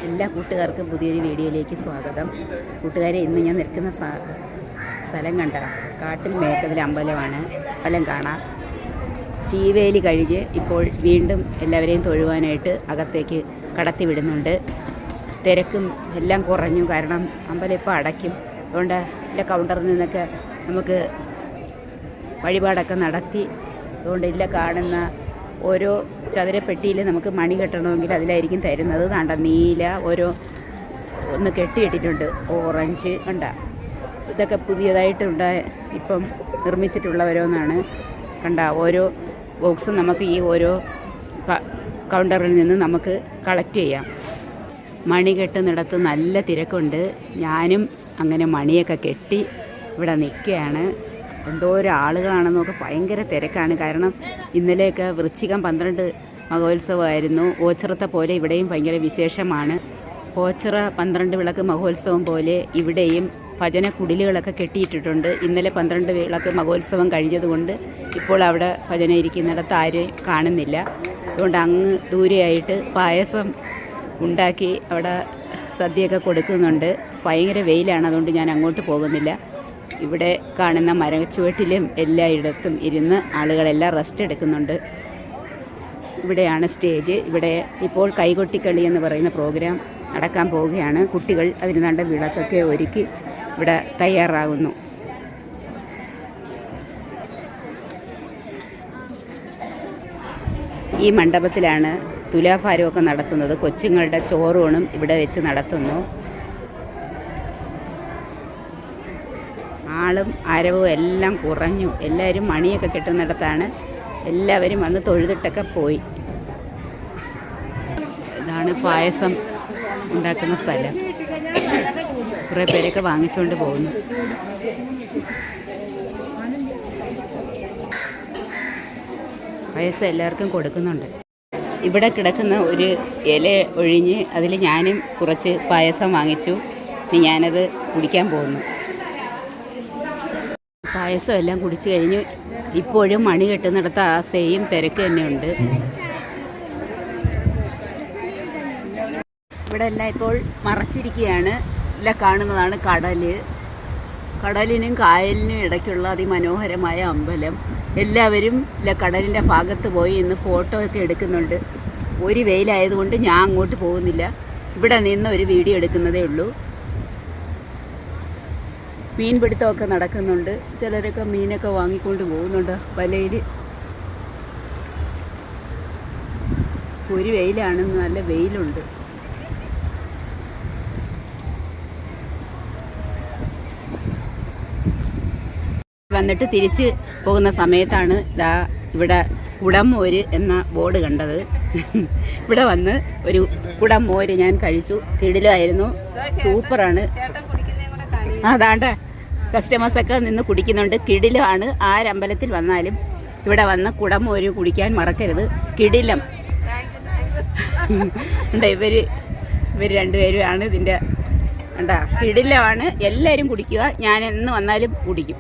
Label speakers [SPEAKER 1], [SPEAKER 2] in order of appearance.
[SPEAKER 1] എല്ലാ കൂട്ടുകാർക്കും പുതിയൊരു വീഡിയോയിലേക്ക് സ്വാഗതം. കൂട്ടുകാരെ, ഇന്ന് ഞാൻ നിൽക്കുന്ന സ്ഥലം കണ്ട കാട്ടിൽ മേക്കതിൽ അമ്പലമാണ്. അമ്പലം കാണാം. ചീവേലി കഴിഞ്ഞ് ഇപ്പോൾ വീണ്ടും എല്ലാവരെയും തൊഴുവാനായിട്ട് അകത്തേക്ക് കടത്തി വിടുന്നുണ്ട്. തിരക്കും എല്ലാം കുറഞ്ഞു, കാരണം അമ്പലം ഇപ്പോൾ അടയ്ക്കും. അതുകൊണ്ട് എല്ലാ കൗണ്ടറിൽ നിന്നൊക്കെ നമുക്ക് വഴിപാടൊക്കെ നടത്തി. അതുകൊണ്ട് ഇല്ല കാണുന്ന ഓരോ ചതുരപ്പെട്ടിയിൽ നമുക്ക് മണി കെട്ടണമെങ്കിൽ അതിലായിരിക്കും തരുന്നത്. കണ്ട നീല ഓരോ ഒന്ന് കെട്ടിയിട്ടിട്ടുണ്ട്, ഓറഞ്ച് കണ്ട. ഇതൊക്കെ പുതിയതായിട്ടുണ്ട്, ഇപ്പം നിർമ്മിച്ചിട്ടുള്ള ഓരോന്നാണ്. കണ്ട ഓരോ ബോക്സും നമുക്ക് ഈ ഓരോ കൗണ്ടറിൽ നിന്ന് നമുക്ക് കളക്ട് ചെയ്യാം. മണി കെട്ടുന്നിടത്ത് നല്ല തിരക്കുണ്ട്. ഞാനും അങ്ങനെ മണിയൊക്കെ കെട്ടി ഇവിടെ നിൽക്കുകയാണ്. എന്തോരം ആളുകളാണെന്നൊക്കെ ഭയങ്കര തിരക്കാണ്. കാരണം ഇന്നലെയൊക്കെ വൃശ്ചികം 12 മഹോത്സവമായിരുന്നു. ഓച്ചിറത്തെ പോലെ ഇവിടെയും ഭയങ്കര വിശേഷമാണ്. ഓച്ചിറ 12 വിളക്ക് മഹോത്സവം പോലെ ഇവിടെയും ഭജന കുടിലുകളൊക്കെ കെട്ടിയിട്ടിട്ടുണ്ട്. ഇന്നലെ 12 വിളക്ക് മഹോത്സവം കഴിഞ്ഞതുകൊണ്ട് ഇപ്പോൾ അവിടെ ഭജന ഇരിക്കുന്നിടത്ത് ആരെയും കാണുന്നില്ല. അതുകൊണ്ട് അങ്ങ് ദൂരെയായിട്ട് പായസം ഉണ്ടാക്കി അവിടെ സദ്യയൊക്കെ കൊടുക്കുന്നുണ്ട്. ഭയങ്കര വെയിലാണ്, അതുകൊണ്ട് ഞാൻ അങ്ങോട്ട് പോകുന്നില്ല. ഇവിടെ കാണുന്ന മരച്ചുവട്ടിലും എല്ലായിടത്തും ഇരുന്ന് ആളുകളെല്ലാം റെസ്റ്റ് എടുക്കുന്നുണ്ട്. ഇവിടെയാണ് സ്റ്റേജ്. ഇവിടെ ഇപ്പോൾ കൈകൊട്ടിക്കളി എന്ന് പറയുന്ന പ്രോഗ്രാം നടക്കാൻ പോവുകയാണ്. കുട്ടികൾ അതിന് നല്ല വിളക്കൊക്കെ ഒരുക്കി ഇവിടെ തയ്യാറാകുന്നു. ഈ മണ്ഡപത്തിലാണ് തുലാഭാരമൊക്കെ നടത്തുന്നത്. കൊച്ചുങ്ങളുടെ ചോറൂണും ഇവിടെ വെച്ച് നടത്തുന്നു. ആളും ആരവും എല്ലാം കുറഞ്ഞു. എല്ലാവരും മണിയൊക്കെ കെട്ടുന്നിടത്താണ്. എല്ലാവരും വന്ന് തൊഴുതിട്ടൊക്കെ പോയി. ഇതാണ് പായസം ഉണ്ടാക്കുന്ന സ്ഥലം. കുറേ പേരൊക്കെ വാങ്ങിച്ചുകൊണ്ട് പോകുന്നു. പായസം എല്ലാവർക്കും കൊടുക്കുന്നുണ്ട്. ഇവിടെ കിടക്കുന്ന ഒരു ഇല ഒഴിഞ്ഞ് അതിൽ ഞാനും കുറച്ച് പായസം വാങ്ങിച്ചു. ഇനി ഞാനത് കുടിക്കാൻ പോകുന്നു. പായസം എല്ലാം കുടിച്ചു കഴിഞ്ഞു. ഇപ്പോഴും മണി കെട്ടുന്നിടത്ത് ആ സെയിം തിരക്ക് തന്നെയുണ്ട്. ഇവിടെ എല്ലാം ഇപ്പോൾ മറച്ചിരിക്കുകയാണ്. എല്ലാം കാണുന്നതാണ് കടൽ. കടലിനും കായലിനും ഇടയ്ക്കുള്ള അതിമനോഹരമായ അമ്പലം. എല്ലാവരും കടലിൻ്റെ ഭാഗത്ത് പോയി ഇന്ന് ഫോട്ടോ ഒക്കെ എടുക്കുന്നുണ്ട്. ഒരു വെയിലായതുകൊണ്ട് ഞാൻ അങ്ങോട്ട് പോകുന്നില്ല. ഇവിടെ നിന്ന് ഒരു വീഡിയോ എടുക്കുന്നതേ ഉള്ളൂ. മീൻ പിടുത്തമൊക്കെ നടക്കുന്നുണ്ട്. ചിലരൊക്കെ മീനൊക്കെ വാങ്ങിക്കൊണ്ട് പോകുന്നുണ്ട് വലയിൽ. ഒരു വെയിലാണ്, നല്ല വെയിലുണ്ട്. വന്നിട്ട് തിരിച്ച് പോകുന്ന സമയത്താണ് ഇവിടെ കുടംമോര് എന്ന ബോർഡ് കണ്ടത്. ഇവിടെ വന്ന് ഒരു കുടംമോര് ഞാൻ കഴിച്ചു. കിടിലായിരുന്നു, സൂപ്പറാണ്. അതാണ്ട് കസ്റ്റമേഴ്സൊക്കെ നിന്ന് കുടിക്കുന്നുണ്ട്. കിടിലാണ്. ആരമ്പലത്തിൽ വന്നാലും ഇവിടെ വന്ന് കുടംമോര് കുടിക്കാൻ മറക്കരുത്. കിടിലം. ഇവർ രണ്ടുപേരുമാണ് ഇതിൻ്റെ. കിടിലമാണ്. എല്ലാവരും കുടിക്കുക. ഞാൻ എന്ന് വന്നാലും കുടിക്കും.